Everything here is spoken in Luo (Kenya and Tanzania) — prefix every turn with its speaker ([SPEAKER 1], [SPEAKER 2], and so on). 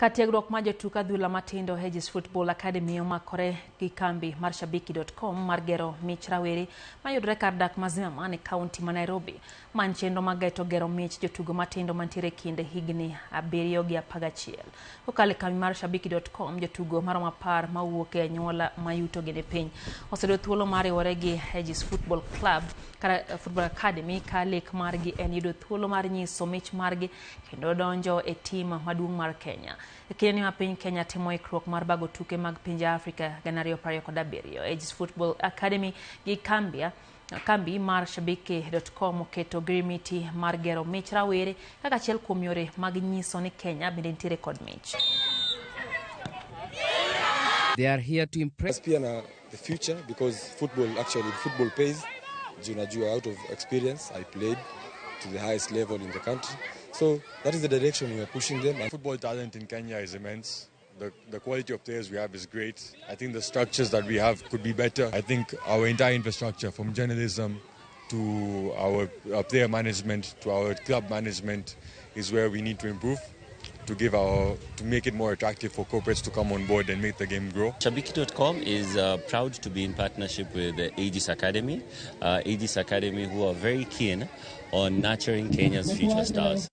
[SPEAKER 1] Katiegruok ma jotuk adhula matindo Aegie's Football Academy omakore gi kambi mar shabiki.com mar gero mich rawere mayudore kar dak Mazimama e kaunti ma Nairobi. Man chenro mageto gero mich jotugo matindo mantiere kinde higni 7 gi 11. Kokale kambi mar shabiki.com jotugo maromo 10 mawuok e anyuola mayuto gi ne piny osedo thuolo mar riwore gi Aegie's Football Club kara Football Academy ka lek margi en yudo thuolo mar nyiso mich margi kendo donjo e tim maduong' mar Kenya. Kenya ma piny Kenya timo ikruok mar bago tuke mag pinje Afrika 2027. Aegie's Football Academy gi kambi mar shabiki.com oketo grimiti mar gero mich rawere kaka achiel kuom yore mag nyiso ni Kenya bende nitiere kod mich.
[SPEAKER 2] They are here to impress
[SPEAKER 3] the future because football pays. Out of experience, I played to the highest level in the country. So that is the direction we are pushing them.
[SPEAKER 4] Football talent in Kenya is immense. The quality of players we have is great. I think the structures that we have could be better. I think our entire infrastructure, from journalism to our player management to our club management, is where we need to improve to make it more attractive for corporates to come on board and make the game grow.
[SPEAKER 5] Shabiki.com is proud to be in partnership with the Aegie's Academy. Aegie's Academy, who are very keen on nurturing Kenya's future stars.